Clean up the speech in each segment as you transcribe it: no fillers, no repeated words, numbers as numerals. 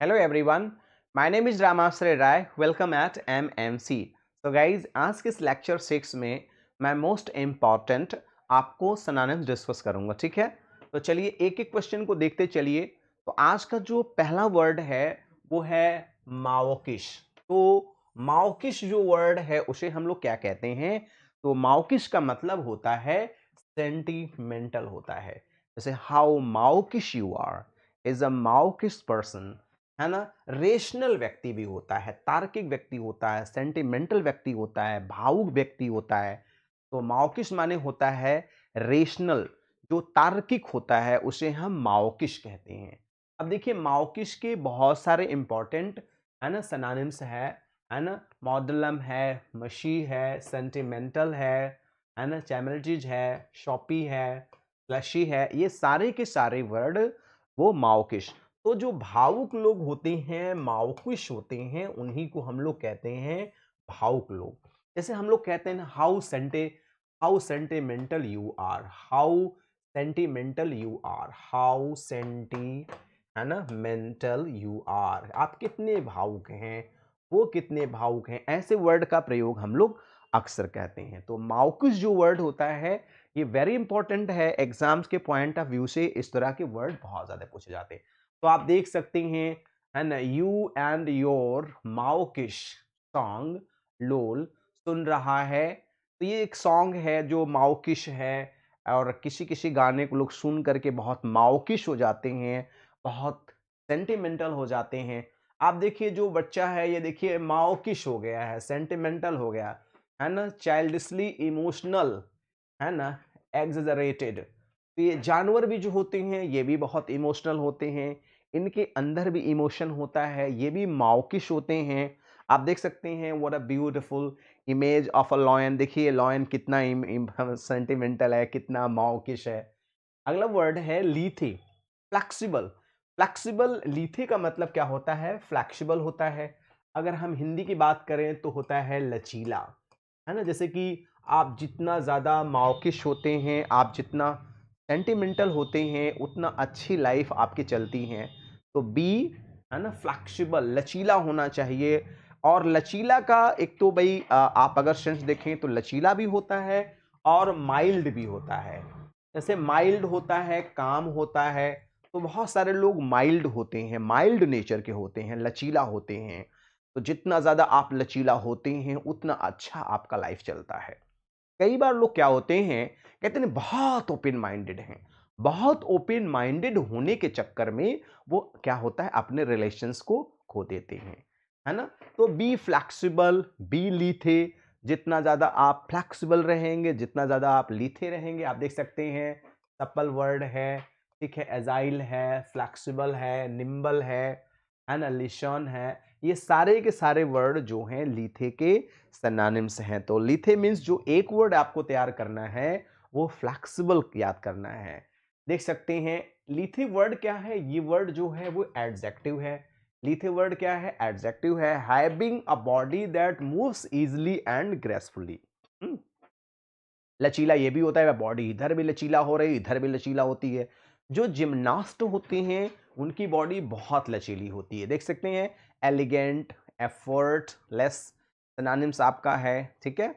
Hello everyone, my name is Ramasray Rai. Welcome at MMC. So guys, आज के इस lecture 6 में मैं मोस्ट इम्पॉर्टेंट आपको सिनोनिम्स डिस्कस करूंगा, ठीक है। तो चलिए एक एक क्वेश्चन को देखते चलिए। तो आज का जो पहला वर्ड है वो है माओकिश। तो माओकिश जो वर्ड है उसे हम लोग क्या कहते हैं? तो माओकिश का मतलब होता है सेंटिमेंटल होता है। जैसे how mawkish you are is a mawkish person, है ना। रेशनल व्यक्ति भी होता है, तार्किक व्यक्ति होता है, सेंटिमेंटल व्यक्ति होता है, भावुक व्यक्ति होता है। तो माओकिश माने होता है रेशनल, जो तार्किक होता है उसे हम माओकिश कहते हैं। अब देखिए माओकिश के बहुत सारे इंपॉर्टेंट, है ना, सिनोनिम्स है ना। मॉडलम है, मशी है, सेंटिमेंटल है ना, चैमल्टीज है, शॉपी है, फ्लशी है, ये सारे के सारे वर्ड वो माओकिश। तो जो भावुक लोग होते हैं, माओकिश होते हैं, उन्हीं को हम लोग कहते हैं भावुक लोग। जैसे हम लोग कहते हैं how sentimental you are, how sentimental you are, how senti, है ना, मेंटल यू आर, आप कितने भावुक हैं, वो कितने भावुक हैं, ऐसे वर्ड का प्रयोग हम लोग अक्सर कहते हैं। तो माउकिश जो वर्ड होता है ये वेरी इंपॉर्टेंट है, एग्जाम्स के पॉइंट ऑफ व्यू से इस तरह के वर्ड बहुत ज्यादा पूछे जाते हैं। तो आप देख सकते हैं, है ना, यू एंड योर माउकिश सॉन्ग लोल सुन रहा है। तो ये एक सॉन्ग है जो माउकिश है, और किसी किसी गाने को लोग सुन करके बहुत माउकिश हो जाते हैं, बहुत सेंटिमेंटल हो जाते हैं। आप देखिए जो बच्चा है ये देखिए माओकिश हो गया है, सेंटिमेंटल हो गया, है ना, चाइल्डिशली इमोशनल, है ना, एग्जरेटेड। तो ये जानवर भी जो होते हैं ये भी बहुत इमोशनल होते हैं, इनके अंदर भी इमोशन होता है, ये भी माओकिश होते हैं। आप देख सकते हैं what a beautiful image of a lion. देखिए लॉयन कितना सेंटिमेंटल है, कितना माओकिश है। अगला वर्ड है लीथे, फ्लेक्सिबल। फ्लेक्सिबल, लीथे का मतलब क्या होता है? फ्लेक्सिबल होता है। अगर हम हिंदी की बात करें तो होता है लचीला, है ना। जैसे कि आप जितना ज़्यादा माउकिश होते हैं, आप जितना सेंटिमेंटल होते हैं, उतना अच्छी लाइफ आपकी चलती हैं। तो बी, है ना, फ्लेक्सिबल, लचीला होना चाहिए। और लचीला का एक तो भाई आप अगर सेंस देखें तो लचीला भी होता है और माइल्ड भी होता है। जैसे माइल्ड होता है, काम होता है। तो बहुत सारे लोग माइल्ड होते हैं, माइल्ड नेचर के होते हैं, लचीला होते हैं। तो जितना ज्यादा आप लचीला होते हैं उतना अच्छा आपका लाइफ चलता है। कई बार लोग क्या होते हैं, कहते हैं बहुत ओपन माइंडेड हैं। बहुत ओपन माइंडेड होने के चक्कर में वो क्या होता है, अपने रिलेशंस को खो देते हैं, है ना। तो बी फ्लेक्सिबल, बी लीथे। जितना ज्यादा आप फ्लेक्सिबल रहेंगे, जितना ज्यादा आप लीथे रहेंगे। आप देख सकते हैं सप्पल वर्ड है, ठीक है, एजाइल है, फ्लेक्सिबल है, निम्बल है ना, लिशन है। ये सारे के सारे वर्ड जो हैं लीथे के सिनोनिम्स हैं। तो लीथे मीन्स जो एक वर्ड आपको तैयार करना है वो फ्लेक्सिबल याद करना है। देख सकते हैं लीथे वर्ड क्या है, ये वर्ड जो है वो एडजेक्टिव है। लीथे वर्ड क्या है? एडजेक्टिव है, having a body that moves easily and gracefully. लचीला ये भी होता है, बॉडी इधर भी लचीला हो रही, इधर भी लचीला होती है। जो जिम्नास्ट होते हैं उनकी बॉडी बहुत लचीली होती है। देख सकते हैं एलिगेंट, एफर्टलेस सिनोनिम्स आपका है, ठीक है।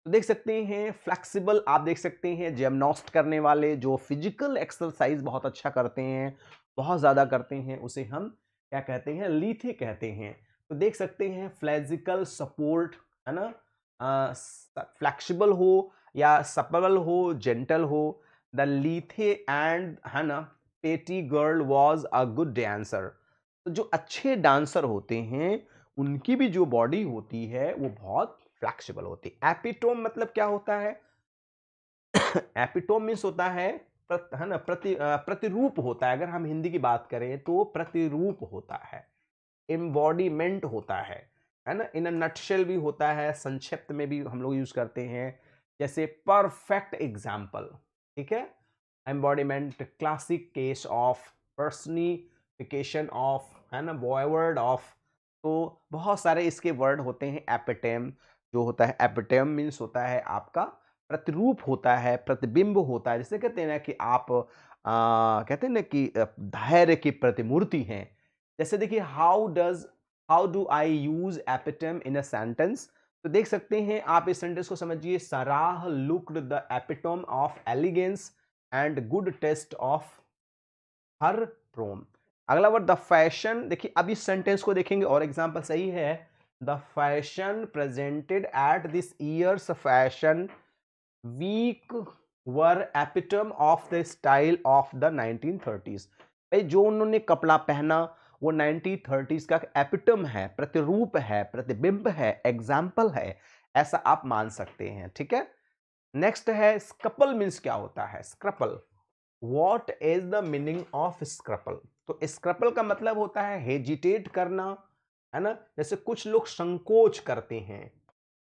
तो देख सकते हैं फ्लेक्सिबल, आप देख सकते हैं जिम्नास्ट करने वाले जो फिजिकल एक्सरसाइज बहुत अच्छा करते हैं, बहुत ज़्यादा करते हैं, उसे हम क्या कहते हैं? लीथे कहते हैं। तो देख सकते हैं फ्लेजिकल सपोर्ट, है ना, फ्लेक्सिबल हो या सपबल हो, जेंटल हो। द लीथे एंड, है ना, पेटी girl was a good dancer. तो जो अच्छे डांसर होते हैं उनकी भी जो बॉडी होती है वो बहुत फ्लेक्सिबल होती है। एपिटोम मतलब क्या होता है? एपिटोम मीन्स होता है है ना, प्रतिरूप होता है। अगर हम हिंदी की बात करें तो प्रतिरूप होता है, एम्बॉडीमेंट होता है ना। इन अ नटशेल भी होता है, संक्षिप्त में भी हम लोग यूज करते हैं। जैसे परफेक्ट एग्जाम्पल, ठीक है, embodiment, classic case of, personification of, है ना, वर्ड ऑफ। तो बहुत सारे इसके वर्ड होते हैं। एपिटेम जो होता है, एपिटेम मीन्स होता है आपका प्रतिरूप होता है, प्रतिबिंब होता है। जैसे कहते हैं ना कि आप कहते हैं ना कि धैर्य की प्रतिमूर्ति हैं, जैसे देखिए how do I use epitome in a sentence. तो देख सकते हैं आप इस सेंटेंस को समझिए, Sarah looked the epitome of elegance and good taste of her prom. अगला वर्ड द फैशन, देखिए अब इस सेंटेंस को देखेंगे और एग्जांपल सही है। The fashion presented at this year's fashion week were epitome of the style of the 1930s। भाई जो उन्होंने कपड़ा पहना वो 1930s का एपिटम है, प्रतिरूप है, प्रतिबिंब है, एग्जाम्पल है, ऐसा आप मान सकते हैं। ठीक है, नेक्स्ट है स्क्रपल मीन्स क्या होता है। Scruple, what is the meaning of scruple. तो स्क्रपल का मतलब होता है हेजिटेट करना, है ना। जैसे कुछ लोग संकोच करते हैं,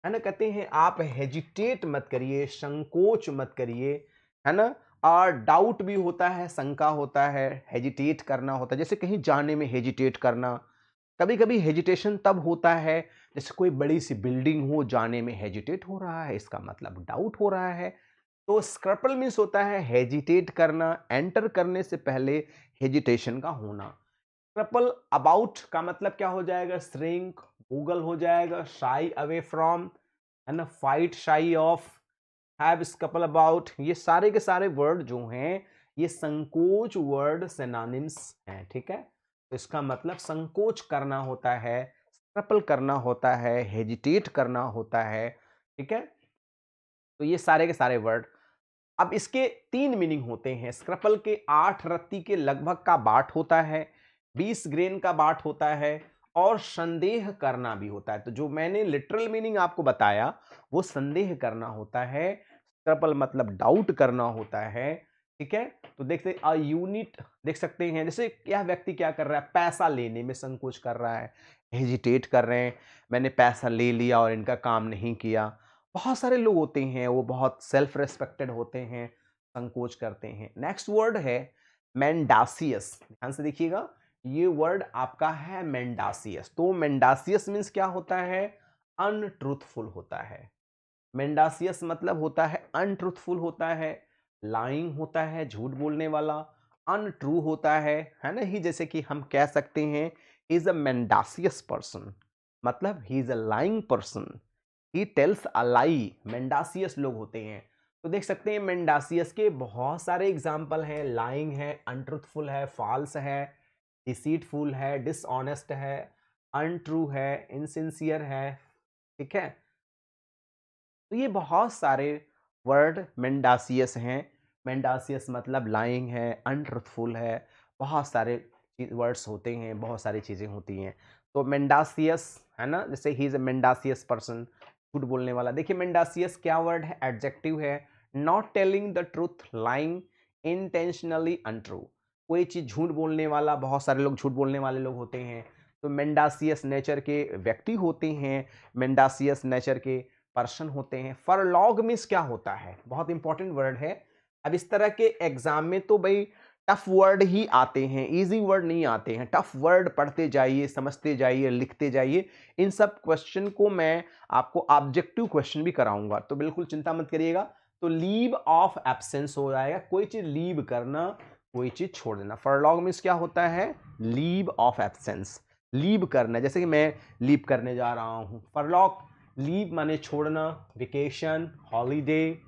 है ना, कहते हैं आप हेजिटेट मत करिए, संकोच मत करिए, है ना। और डाउट भी होता है, शंका होता है, हेजिटेट करना होता है, जैसे कहीं जाने में हेजिटेट करना। कभी कभी हेजिटेशन तब होता है जैसे कोई बड़ी सी बिल्डिंग हो, जाने में हेजिटेट हो रहा है, इसका मतलब डाउट हो रहा है। तो स्क्रपल मीन्स होता है हेजिटेट करना, एंटर करने से पहले हेजिटेशन का होना। स्क्रपल अबाउट का मतलब क्या हो जाएगा, श्रिंक, गूगल हो जाएगा, शाई अवे फ्रॉम, है ना, फाइट, शाई ऑफ, हैव स्क्रपल अबाउट। ये सारे के सारे वर्ड जो हैं ये संकोच वर्ड सिनोनिम्स हैं। ठीक है, तो इसका मतलब संकोच करना होता है, स्क्रपल करना होता है, हेजिटेट करना होता है। ठीक है, तो ये सारे के सारे वर्ड। अब इसके तीन मीनिंग होते हैं। स्क्रपल के 8 रत्ती के लगभग का बाट होता है, 20 ग्रेन का बाट होता है और संदेह करना भी होता है। तो जो मैंने लिटरल मीनिंग आपको बताया वो संदेह करना होता है, स्क्रपल मतलब डाउट करना होता है। ठीक है, तो देखते अ यूनिट, देख सकते हैं जैसे यह व्यक्ति क्या कर रहा है, पैसा लेने में संकोच कर रहा है, हेजिटेट कर रहे हैं, मैंने पैसा ले लिया और इनका काम नहीं किया। बहुत सारे लोग होते हैं वो बहुत सेल्फ रेस्पेक्टेड होते हैं, संकोच करते हैं। नेक्स्ट वर्ड है मेंडासियस, ध्यान से देखिएगा, ये वर्ड आपका है मेंडासियस। तो मेंडासियस मीन्स क्या होता है, अनट्रूथफुल होता है। मेंडासियस मतलब होता है अनट्रूथफुल होता है, लाइंग होता है, झूठ बोलने वाला, अनट्रू होता है ना। ही जैसे कि हम कह सकते हैं इज अ मेंडासियस पर्सन, मतलब he is a lying person, he tells a lie. Mendacious लोग होते हैं। तो देख सकते हैं मेंडासियस के बहुत सारे एग्जाम्पल हैं, लाइंग है, अनट्रूथफुल है, फॉल्स है, डिसीटफुल है, डिसऑनेस्ट है, अनट्रू है, इनसिंसियर है। ठीक है, तो ये बहुत सारे वर्ड मेंडासियस हैं। मेंडासियस मतलब लाइंग है, अनट्रूथफुल है, बहुत सारे वर्ड्स होते हैं, बहुत सारी चीज़ें होती हैं। तो मेंडासियस, है ना, जैसे ही इज अ मेंडासियस पर्सन, झूठ बोलने वाला। देखिए मेंडासियस क्या वर्ड है, एडजेक्टिव है। Not telling the truth, lying, intentionally untrue, कोई चीज़ झूठ बोलने वाला, बहुत सारे लोग झूठ बोलने वाले लोग होते हैं। तो मेंडासियस नेचर के व्यक्ति होते हैं, मेंडासियस नेचर के पर्सन होते हैं। फरलॉग मीन्स क्या होता है, बहुत इंपॉर्टेंट वर्ड है। अब इस तरह के एग्जाम में तो भाई टफ वर्ड ही आते हैं, इजी वर्ड नहीं आते हैं। टफ वर्ड पढ़ते जाइए, समझते जाइए, लिखते जाइए। इन सब क्वेश्चन को मैं आपको ऑब्जेक्टिव क्वेश्चन भी कराऊंगा, तो बिल्कुल चिंता मत करिएगा। तो लीव ऑफ एब्सेंस हो जाएगा, कोई चीज लीव करना, कोई चीज छोड़ देना। फरलॉग मीन्स क्या होता है, लीव ऑफ एब्सेंस, लीव करना। जैसे कि मैं लीव करने जा रहा हूं, फरलॉग लीव माने छोड़ना, vacation, holiday,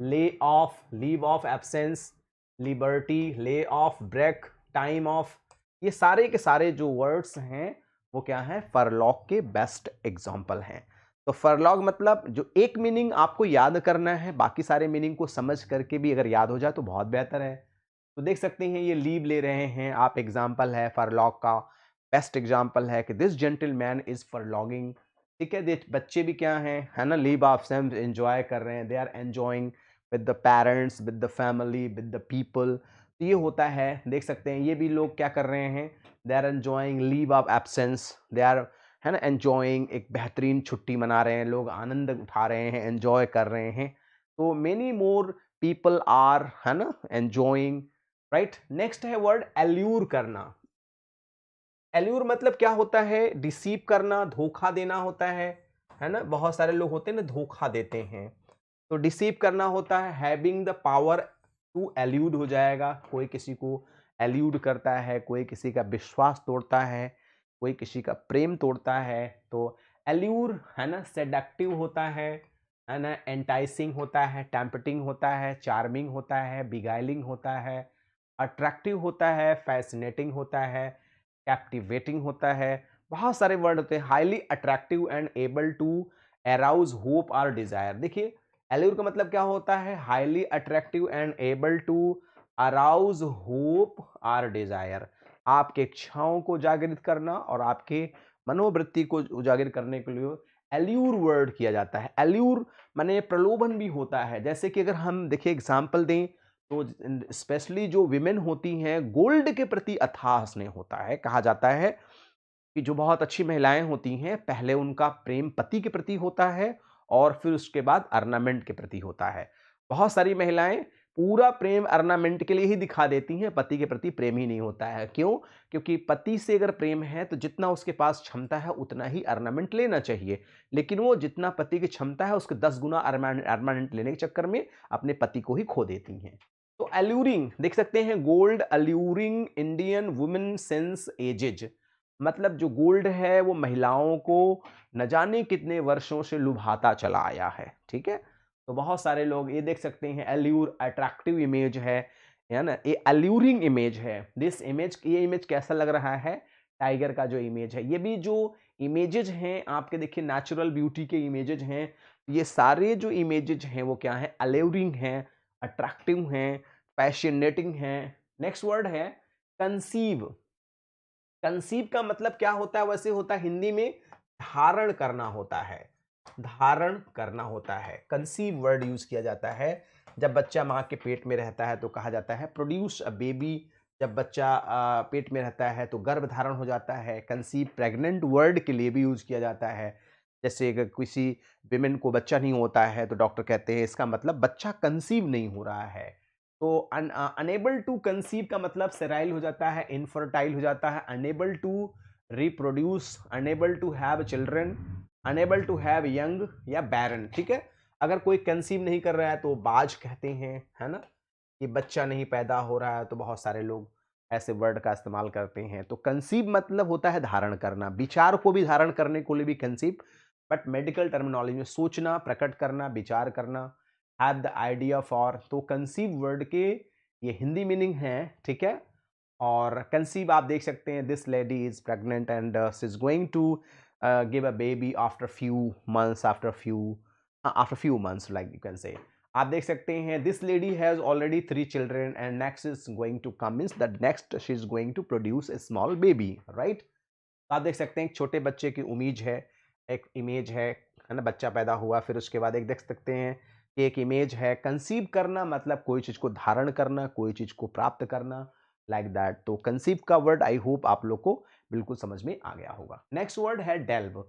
lay off, leave of absence, liberty, lay off, break, time off. ये सारे के सारे जो वर्ड्स हैं वो क्या है, फरलॉग के बेस्ट एग्जाम्पल हैं। तो फरलॉग मतलब जो एक मीनिंग आपको याद करना है, बाकी सारे मीनिंग को समझ करके भी अगर याद हो जाए तो बहुत बेहतर है। तो देख सकते हैं ये लीव ले रहे हैं आप, एग्जाम्पल है फरलॉग का। बेस्ट एग्जाम्पल है कि दिस जेंटलमैन इज फरलॉगिंग। ठीक है, देख बच्चे भी क्या हैं, है ना, लीव ऑफ सेम एंजॉय कर रहे हैं, they are enjoying with the parents, with the family, with the people. तो ये होता है, देख सकते हैं ये भी लोग क्या कर रहे हैं, they are enjoying leave of absence, they are, है ना, एंजॉइंग, एक बेहतरीन छुट्टी मना रहे हैं लोग, आनंद उठा रहे हैं, एंजॉय कर रहे हैं। तो मेनी मोर पीपल आर, है ना, एंजॉइंग, राइट। नेक्स्ट है वर्ड एल्यूर करना। एल्यूर मतलब क्या होता है, डिसीव करना, धोखा देना होता है ना। बहुत सारे लोग होते हैं ना धोखा देते हैं, तो डिसीव करना होता है। Having the power to allude हो जाएगा, कोई किसी को एल्यूड करता है, कोई किसी का विश्वास तोड़ता है, कोई किसी का प्रेम तोड़ता है। तो एल्यूर है ना सेडक्टिव होता है ना, एंटाइसिंग होता है, टेम्पटिंग होता है, चार्मिंग होता है, बिगाइलिंग होता है, अट्रैक्टिव होता है, फैसिनेटिंग होता है, कैप्टिवेटिंग होता है। बहुत सारे वर्ड होते हैं। Highly attractive and able to arouse hope और डिजायर। देखिए एल्यूर का मतलब क्या होता है, highly attractive and able to arouse hope और डिजायर। आपके इच्छाओं को जागृत करना और आपके मनोवृत्ति को उजागर करने के लिए एल्यूर वर्ड किया जाता है। एल्यूर माने प्रलोभन भी होता है। जैसे कि अगर हम देखिए एग्जाम्पल दें तो स्पेशली जो विमेन होती हैं, गोल्ड के प्रति अथाह स्नेह होता है। कहा जाता है कि जो बहुत अच्छी महिलाएं होती हैं, पहले उनका प्रेम पति के प्रति होता है और फिर उसके बाद अर्नामेंट के प्रति होता है। बहुत सारी महिलाएं पूरा प्रेम अर्नामेंट के लिए ही दिखा देती हैं, पति के प्रति प्रेम ही नहीं होता है। क्यों? क्योंकि पति से अगर प्रेम है तो जितना उसके पास क्षमता है उतना ही अर्नामेंट लेना चाहिए, लेकिन वो जितना पति की क्षमता है उसके 10 गुना अर्नामेंट लेने के चक्कर में अपने पति को ही खो देती हैं। तो अल्यूरिंग देख सकते हैं, gold alluring Indian women since ages. मतलब जो गोल्ड है वो महिलाओं को न जाने कितने वर्षों से लुभाता चला आया है। ठीक है, तो बहुत सारे लोग ये देख सकते हैं, एल्यूर अट्रैक्टिव इमेज है ना, ये अल्यूरिंग इमेज है। दिस इमेज, ये इमेज कैसा लग रहा है, टाइगर का जो इमेज है। ये भी जो इमेजेज हैं आपके देखिए नेचुरल ब्यूटी के इमेजेज हैं, ये सारे जो इमेजेज हैं वो क्या है, अल्यूरिंग हैं, अट्रैक्टिव हैं, पैशनेटिंग हैं। नेक्स्ट वर्ड है कंसीव। कंसीव का मतलब क्या होता है, वैसे होता है हिंदी में धारण करना होता है, धारण करना होता है। कंसीव वर्ड यूज किया जाता है जब बच्चा माँ के पेट में रहता है तो कहा जाता है प्रोड्यूस अ बेबी। जब बच्चा पेट में रहता है तो गर्भ धारण हो जाता है। कंसीव प्रेग्नेंट वर्ड के लिए भी यूज किया जाता है। जैसे अगर किसी विमेन को बच्चा नहीं होता है तो डॉक्टर कहते हैं इसका मतलब बच्चा कंसीव नहीं हो रहा है। तो अनेबल टू कंसीव का मतलब सेराइल हो जाता है, इनफर्टाइल हो जाता है, unable to reproduce, unable to have children, unable to have young या बैरन। ठीक है, अगर कोई कंसीव नहीं कर रहा है तो बाज कहते हैं, है ना, कि बच्चा नहीं पैदा हो रहा है, तो बहुत सारे लोग ऐसे वर्ड का इस्तेमाल करते हैं। तो कंसीव मतलब होता है धारण करना, विचार को भी धारण करने को लिए भी कंसीव, बट मेडिकल टर्मिनोलॉजी में सोचना, प्रकट करना, विचार करना, हैव द आइडिया फॉर। तो कंसीव वर्ड के ये हिंदी मीनिंग है। ठीक है, और कंसीव आप देख सकते हैं, this lady is pregnant and she is going to give a baby after few months, after few months like you can say. आप देख सकते हैं this lady has already 3 children and next is going to come, means that next she is going to produce a small baby, right. आप देख सकते हैं एक छोटे बच्चे की उम्मीद है, एक इमेज है ना, बच्चा पैदा हुआ, फिर उसके बाद एक देख सकते हैं कि एक इमेज है। कंसीव करना मतलब कोई चीज को धारण करना, कोई चीज को प्राप्त करना, लाइक दैट। तो कंसीव का वर्ड आई होप आप लोग को बिल्कुल समझ में आ गया होगा। नेक्स्ट वर्ड है डेल्व।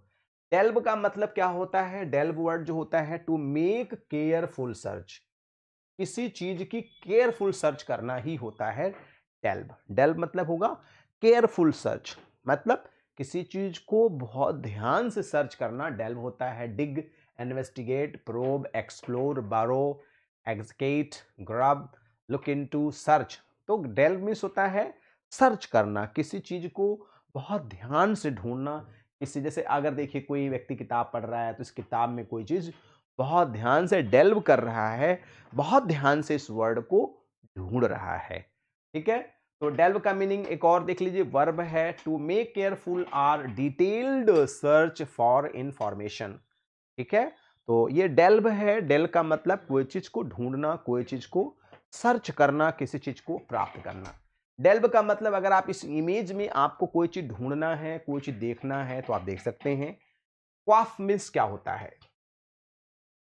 डेल्व का मतलब क्या होता है, डेल्व वर्ड जो होता है टू मेक केयरफुल सर्च, किसी चीज की केयरफुल सर्च करना ही होता है डेल्व। डेल्व मतलब होगा केयरफुल सर्च, मतलब किसी चीज को बहुत ध्यान से सर्च करना डेल्व होता है। डिग, इन्वेस्टिगेट, प्रोब, एक्सप्लोर, बारो, एग्जिकेट, ग्रब, लुक इनटू, सर्च। तो डेल्व मीन्स होता है सर्च करना, किसी चीज को बहुत ध्यान से ढूंढना। किसी जैसे अगर देखिए कोई व्यक्ति किताब पढ़ रहा है तो इस किताब में कोई चीज बहुत ध्यान से डेल्व कर रहा है, बहुत ध्यान से इस वर्ड को ढूंढ रहा है। ठीक है, तो डेल्व का मीनिंग एक और देख लीजिए, वर्ब है to make careful or detailed search for information. ठीक है, तो ये डेल्व है। डेल का मतलब कोई चीज को ढूंढना, कोई चीज को सर्च करना, किसी चीज को प्राप्त करना। डेल्व का मतलब अगर आप इस इमेज में आपको कोई चीज ढूंढना है, कोई चीज देखना है, तो आप देख सकते हैं। क्वाफ मीन्स क्या होता है,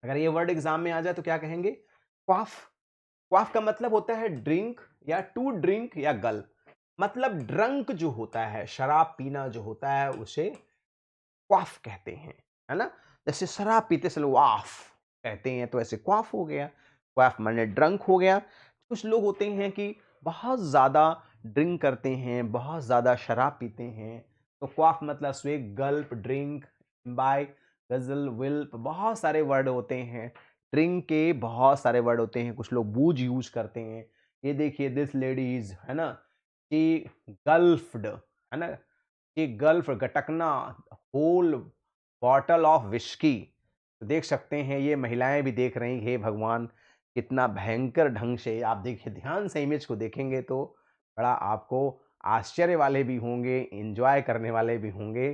अगर ये वर्ड एग्जाम में आ जाए तो क्या कहेंगे, क्वाफ। क्वाफ का मतलब होता है ड्रिंक या टू ड्रिंक या गल्प। मतलब ड्रंक जो होता है, शराब पीना जो होता है, उसे क्वाफ कहते हैं, है ना। जैसे शराब पीते से लोग वाफ कहते हैं, तो ऐसे क्वाफ हो गया। क्वाफ माने ड्रंक हो गया। कुछ लोग होते हैं कि बहुत ज्यादा ड्रिंक करते हैं, बहुत ज्यादा शराब पीते हैं, तो क्वाफ मतलब स्वेग, गल्प, ड्रिंक, बाय, गजल, विल्प, बहुत सारे वर्ड होते हैं। ड्रिंक के बहुत सारे वर्ड होते हैं। कुछ लोग बूज यूज करते हैं। ये देखिए दिस लेडीज, है ना, शी गल्फ्ड, है ना, शी गल्फ, गटकना, होल बॉटल ऑफ विस्की। तो देख सकते हैं ये महिलाएं भी देख रही, हे भगवान कितना भयंकर ढंग से, आप देखिए ध्यान से इमेज को देखेंगे तो बड़ा आपको आश्चर्य वाले भी होंगे, एंजॉय करने वाले भी होंगे।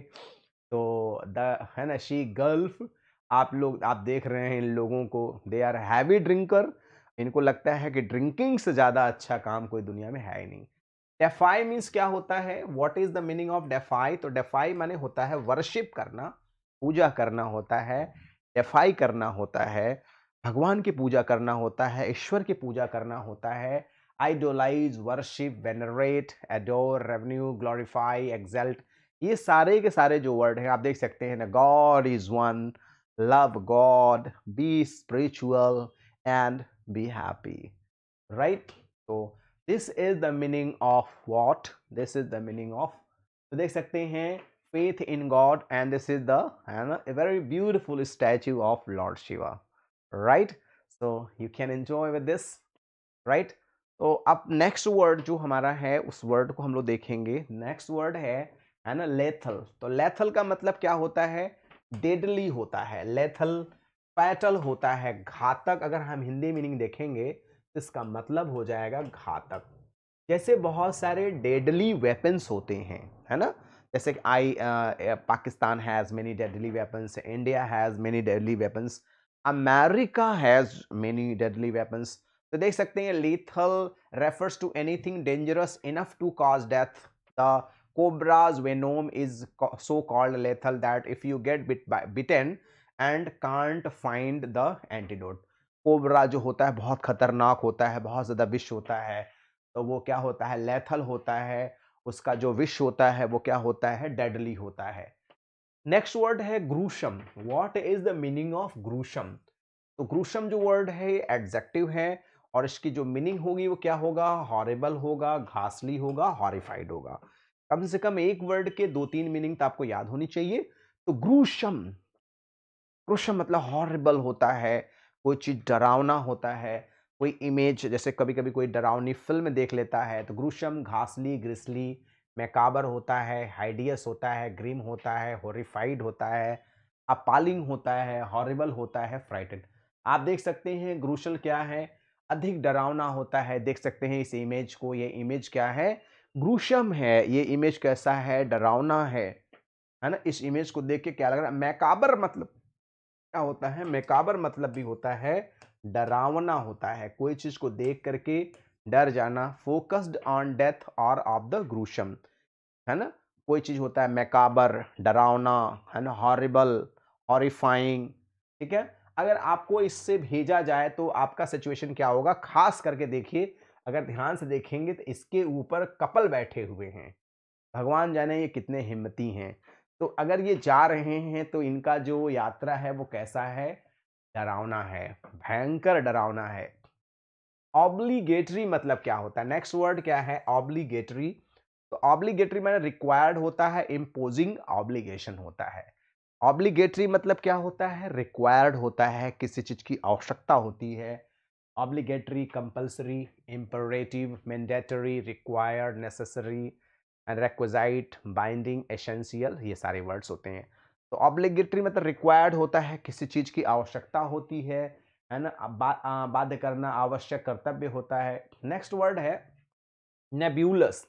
तो द है ना, शी गल्फ, आप लोग आप देख रहे हैं इन लोगों को, दे आर हैवी ड्रिंकर, इनको लगता है कि ड्रिंकिंग से ज़्यादा अच्छा काम कोई दुनिया में है ही नहीं। डेफाई मीन्स क्या होता है, what is the meaning of defy? तो डेफाई माने होता है वर्शिप करना, पूजा करना होता है। डेफाई करना होता है, भगवान की पूजा करना होता है, ईश्वर की पूजा करना होता है। Idolise, worship, venerate, adore, revenue, glorify, exalt, ये सारे के सारे जो वर्ड हैं आप देख सकते हैं ना, God is one, love God, be spiritual and be happy, right? तो this is the meaning of what, this is the meaning of, तो देख सकते हैं faith in God, and this is the a very beautiful statue of Lord Shiva, right? So you can enjoy with this, right? तो अब next word जो हमारा है उस वर्ड को हम लोग देखेंगे। नेक्स्ट वर्ड है ना, लेथल। तो लेथल का मतलब क्या होता है? डेडली होता है। लेथल फैटल होता है, घातक। अगर हम हिंदी मीनिंग देखेंगे तो इसका मतलब हो जाएगा घातक। जैसे बहुत सारे डेडली वेपन्स होते हैं, है ना, जैसे कि Pakistan has many deadly weapons, India has many deadly weapons, America has many deadly weapons. तो देख सकते हैं lethal refers to anything dangerous enough to cause death. The cobra's venom is so called lethal that if you get bitten and can't find the antidote. Cobra जो होता है बहुत खतरनाक होता है, बहुत ज़्यादा विष होता है, तो वो क्या होता है? लेथल होता है। उसका जो विष होता है वो क्या होता है? डेडली होता है। नेक्स्ट वर्ड है gruesome. What is the meaning of gruesome? तो ग्रूशम जो वर्ड है एडजेक्टिव है, और इसकी जो मीनिंग होगी वो क्या होगा? हॉरिबल होगा, घासली होगा, हॉरिफाइड होगा। कम से कम एक वर्ड के दो तीन मीनिंग तो आपको याद होनी चाहिए। तो ग्रूशम, ग्रूशम मतलब हॉरिबल होता है, कोई चीज डरावना होता है, कोई इमेज, जैसे कभी कभी कोई डरावनी फिल्म देख लेता है तो ग्रूशम, घासली, ग्रिसली, मैकाबर होता है, हाइडियस होता है, ग्रीम होता है, हॉरिफाइड होता है, अपालिंग होता है, हॉरिबल होता है, फ्राइटेड। आप देख सकते हैं ग्रूशल क्या है? अधिक डरावना होता है। देख सकते हैं इस इमेज को, ये इमेज क्या है? ग्रूशम है। ये इमेज कैसा है? डरावना है ना। इस इमेज को देख के क्या लग रहा है? मैकाबर मतलब क्या होता है? मैकाबर मतलब भी होता है डरावना होता है, कोई चीज को देख करके डर जाना। फोकस्ड ऑन डेथ और ऑफ द ग्रूशम, है ना। कोई चीज होता है मैकाबर, डरावना, है ना, हॉरिबल, हॉरिफाइंग, ठीक है। अगर आपको इससे भेजा जाए तो आपका सिचुएशन क्या होगा? खास करके देखिए, अगर ध्यान से देखेंगे तो इसके ऊपर कपल बैठे हुए हैं। भगवान जाने ये कितने हिम्मती हैं। तो अगर ये जा रहे हैं तो इनका जो यात्रा है वो कैसा है? डरावना है, भयंकर डरावना है। ऑब्लिगेटरी मतलब क्या होता है? नेक्स्ट वर्ड क्या है? ऑब्लिगेटरी। तो ऑब्लिगेटरी माने रिक्वायर्ड होता है, इम्पोजिंग ऑब्लिगेशन होता है। ऑब्लिगेटरी मतलब क्या होता है? रिक्वायर्ड होता है, किसी चीज की आवश्यकता होती है। Obligatory, compulsory, imperative, mandatory, required, necessary, requisite, binding, essential, ये सारे वर्ड्स होते हैं। तो ऑब्लिगेटरी मतलब रिक्वायर्ड होता है, किसी चीज की आवश्यकता होती है ना। बाध्य करना, आवश्यक, कर्तव्य होता है। नेक्स्ट वर्ड है नेब्यूलस।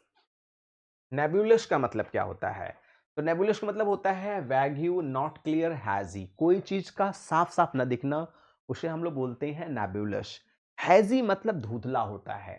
नेबुलस का मतलब क्या होता है? तो नेबुलस का मतलब होता है वैग्यू, नॉट क्लियर, हैजी। कोई चीज का साफ साफ न दिखना, उसे हम लोग बोलते हैं नेबुलस। हैजी मतलब धुंधला होता है।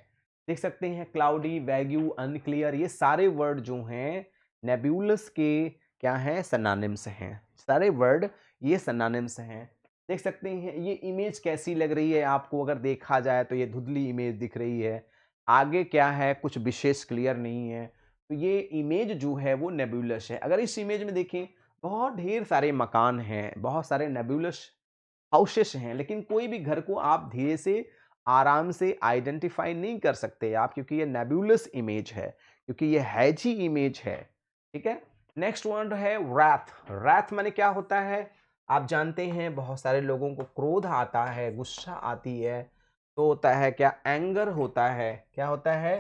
देख सकते हैं क्लाउडी, वैग्यू, अनक्लियर, ये सारे वर्ड जो हैं नेबुलस के क्या हैं? सिनोनिम्स हैं। सारे वर्ड ये सिनोनिम्स हैं। देख सकते हैं ये इमेज कैसी लग रही है आपको? अगर देखा जाए तो ये धुंधली इमेज दिख रही है। आगे क्या है? कुछ विशेष क्लियर नहीं है। तो ये इमेज जो है वो नेबुलस है। अगर इस इमेज में देखें, बहुत ढेर सारे मकान हैं, बहुत सारे नेबुलस हाउसेस हैं, लेकिन कोई भी घर को आप धीरे से आराम से आइडेंटिफाई नहीं कर सकते आप, क्योंकि ये नेबुलस इमेज है, क्योंकि ये हैजी इमेज है, ठीक है। नेक्स्ट वर्ड है रैथ। रैथ माने क्या होता है? आप जानते हैं बहुत सारे लोगों को क्रोध आता है, गुस्सा आती है, तो होता है क्या? एंगर होता है। क्या होता है?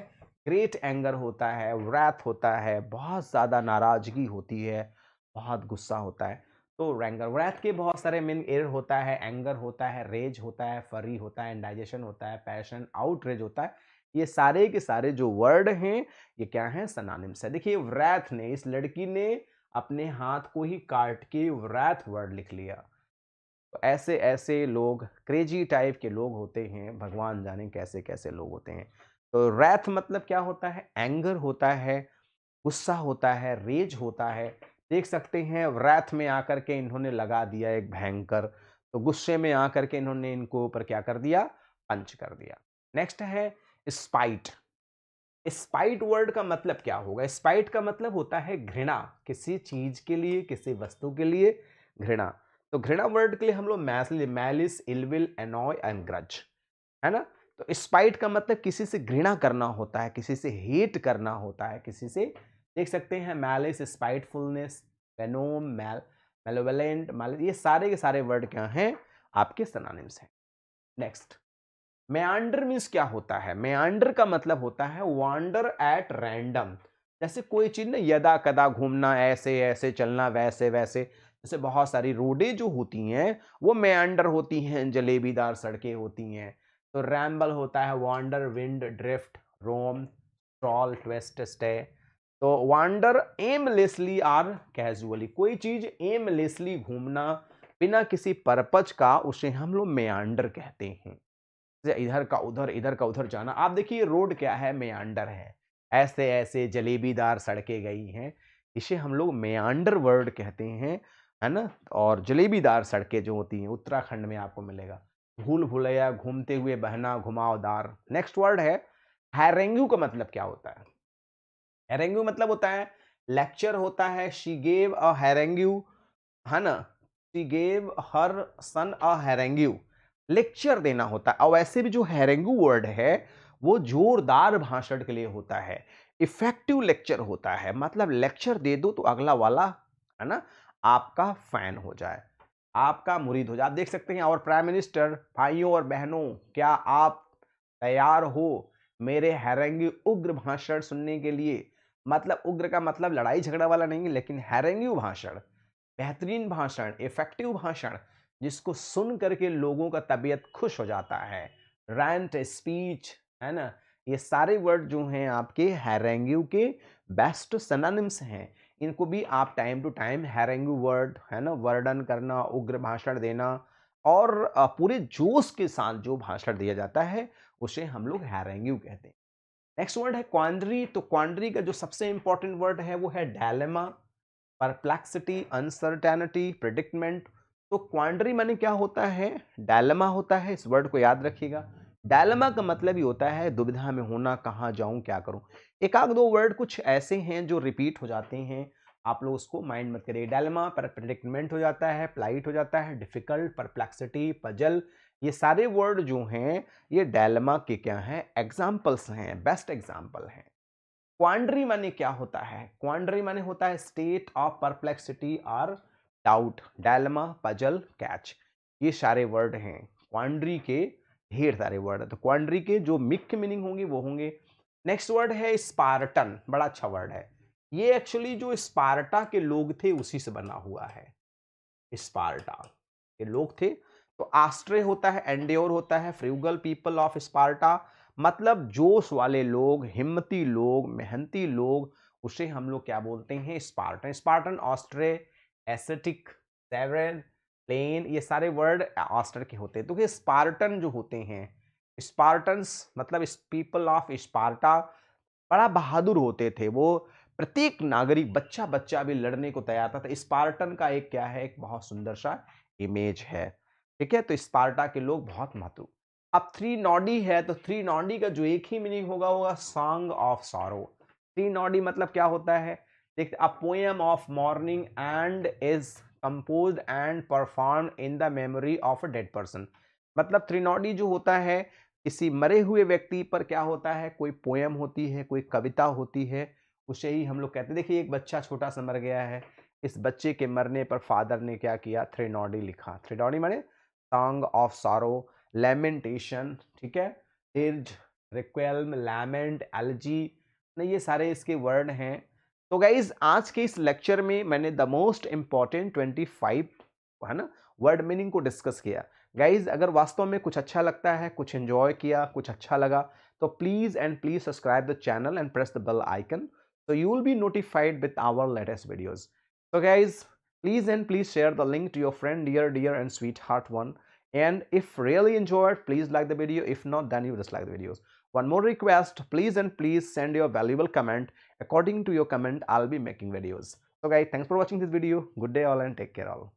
ग्रेट एंगर होता है, wrath होता है, बहुत ज़्यादा नाराज़गी होती है, बहुत गुस्सा होता है। तो रैंगर wrath के बहुत सारे मीनिंग ईयर होता है, एंगर होता है, रेज होता है, फरी होता है, इंडाइजेशन होता है, पैशन, आउटरेज होता है। ये सारे के सारे जो वर्ड हैं, ये क्या हैं? सिनोनिम्स है। देखिए wrath ने, इस लड़की ने अपने हाथ को ही काट के wrath वर्ड लिख लिया। तो ऐसे ऐसे लोग, क्रेजी टाइप के लोग होते हैं, भगवान जाने कैसे कैसे लोग होते हैं। तो रैथ मतलब क्या होता है? एंगर होता है, गुस्सा होता है, रेज होता है। देख सकते हैं रैथ में आकर के इन्होंने लगा दिया एक भयंकर, तो गुस्से में आकर के इन्होंने इनको ऊपर क्या कर दिया? पंच कर दिया। नेक्स्ट है स्पाइट। स्पाइट वर्ड का मतलब क्या होगा? स्पाइट का मतलब होता है घृणा, किसी चीज के लिए, किसी वस्तु के लिए घृणा। तो घृणा वर्ड के लिए हम लोग malice, ill will, annoy and grudge, है ना? तो स्पाइट का मतलब किसी से घृणा करना होता है, किसी से हेट करना होता है, किसी से, देख सकते हैं मैलिस, स्पाइटफुलनेस, वेनोम, मेलोवेलेंट, ये सारे के सारे वर्ड क्या हैं? आपके सिनोनिम्स हैं। नेक्स्ट, मेआंडर मीन्स क्या होता है? मेआंडर का मतलब होता है वांडर एट रैंडम। जैसे कोई चीज ना यदा कदा घूमना, ऐसे ऐसे चलना, वैसे वैसे। जैसे बहुत सारी रोडें जो होती हैं वो मेआंडर होती हैं, जलेबीदार सड़कें होती हैं। तो रैम्बल होता है वांडर, विंड, ड्रिफ्ट, रोम, स्ट्रॉल, ट्विस्ट, स्टे। तो वांडर एमलेसली आर कैजुअली, कोई चीज एमलेसली घूमना, बिना किसी पर्पज का, उसे हम लोग मेआंडर कहते हैं। इधर का उधर जाना। आप देखिए रोड क्या है? मेयांडर है। ऐसे ऐसे जलेबीदार सड़कें गई हैं, इसे हम लोग मेयांडर वर्ड कहते हैं, है ना? और जलेबीदार सड़कें जो होती हैं उत्तराखंड में आपको मिलेगा। भूल भुलैया, घूमते हुए बहना, घुमावदार। नेक्स्ट वर्ड है हैरेंगू। का मतलब क्या होता है? हैरेंगू मतलब होता है लेक्चर होता है। शी गेव अ हैरेंगू, है ना? She gave her son a harangue, lecture देना होता है। और वैसे भी जो हैरेंगू वर्ड है वो जोरदार भाषण के लिए होता है, इफेक्टिव लेक्चर होता है। मतलब लेक्चर दे दो तो अगला वाला, है ना, आपका फैन हो जाए, आपका मुरीद हो जाए। आप देख सकते हैं और प्राइम मिनिस्टर, भाइयों और बहनों, क्या आप तैयार हो मेरे हैरेंगी उग्र भाषण सुनने के लिए? मतलब उग्र का मतलब लड़ाई झगड़ा वाला नहीं, लेकिन हैरेंगी भाषण, बेहतरीन भाषण, इफेक्टिव भाषण, जिसको सुन करके लोगों का तबीयत खुश हो जाता है। रैंट, स्पीच, है ना? ये सारे वर्ड जो हैं आपके हैरेंग्यू के बेस्ट सिनोनिम्स हैं। इनको भी आप टाइम टू टाइम हैरेंग्यू वर्ड, है ना, वर्णन करना, उग्र भाषण देना, और पूरे जोश के साथ जो भाषण दिया जाता है उसे हम लोग हैरेंग्यू कहते हैं। नेक्स्ट वर्ड है क्वांड्री। तो क्वांड्री का जो सबसे इंपॉर्टेंट वर्ड है वो है डायलेमा, परप्लेक्सिटी, अनसर्टेनिटी, प्रिडिक्टमेंट। तो क्वांडरी माने क्या होता है? डायलेमा होता है। इस वर्ड को याद रखिएगा। डायलेमा का मतलब ही होता है दुविधा में होना, कहाँ जाऊं, क्या करूं। एक आध दो वर्ड कुछ ऐसे हैं जो रिपीट हो जाते हैं, आप लोग उसको माइंड मत करिए। डायलेमा पर प्रिडिक्टमेंट हो जाता है, प्लाइट हो जाता है, डिफिकल्ट, परप्लेक्सिटी, पजल। ये सारे वर्ड जो हैं ये डायलेमा के क्या हैं? एग्जाम्पल्स हैं, बेस्ट एग्जाम्पल हैं। क्वांड्री माने क्या होता है? क्वांड्री माने होता है स्टेट ऑफ परप्लेक्सिटी और डाउट। डायलेमा, पजल, कैच, ये सारे वर्ड हैं क्वांड्री के। ढेर सारे वर्ड है, तो क्वांड्री के जो मुख्य मीनिंग होंगे वो होंगे। नेक्स्ट वर्ड है स्पार्टन। बड़ा अच्छा वर्ड है ये। एक्चुअली जो स्पार्टा के लोग थे उसी से बना हुआ है। स्पार्टा के लोग थे। तो आस्ट्रे होता है, एंड्योर होता है, फ्रूगल पीपल ऑफ स्पार्टा, मतलब जोश वाले लोग, हिम्मती लोग, मेहनती लोग, उसे हम लोग क्या बोलते हैं? स्पार्टन। स्पार्टन, ऑस्ट्रे, एसेटिक, सेवरन, प्लेन, ये सारे वर्ड ऑस्टर के होते हैं। तो ये स्पार्टन जो होते हैं, स्पार्टन्स मतलब पीपल ऑफ स्पार्टा, बड़ा बहादुर होते थे वो। प्रत्येक नागरिक, बच्चा बच्चा भी लड़ने को तैयार था। स्पार्टन का एक क्या है? एक बहुत सुंदर सा इमेज है। ठीक है, तो स्पार्टा के लोग बहुत महत्व। अब थ्री नॉडी है, तो थ्री नॉडी का जो एक ही मीनिंग होगा होगा song of sorrow. Three Noddy मतलब क्या होता है? देखते, a poem of morning and is composed and perform in the memory of a dead person. मतलब त्रिनॉडी जो होता है, किसी मरे हुए व्यक्ति पर क्या होता है? कोई पोएम होती है, कोई कविता होती है, उसे ही हम लोग कहते हैं। देखिए एक बच्चा छोटा सा मर गया है, इस बच्चे के मरने पर फादर ने क्या किया? थ्रीनॉडी लिखा। थ्रीनॉडी माने सॉन्ग ऑफ सॉरो, लेमेंटेशन, ठीक है, डिर्ज, रिक्वेल्म, लैमेंट, एलजी, ये सारे इसके वर्ड हैं। तो गाइज आज के इस लेक्चर में मैंने द मोस्ट इंपॉर्टेंट 25 है ना वर्ड मीनिंग को डिस्कस किया। गाइज अगर वास्तव में कुछ अच्छा लगता है, कुछ एंजॉय किया, कुछ अच्छा लगा, तो please and please subscribe the channel and press the bell icon so you will be notified with our latest videos. So guys, please and please share the link to your friend, dear and sweetheart one. And if really enjoyed, please like the video. If not, then you dislike the videos. One more request, please and please send your valuable comment. According to your comment, I'll be making videos. So guys, thanks for watching this video. Good day all and take care all.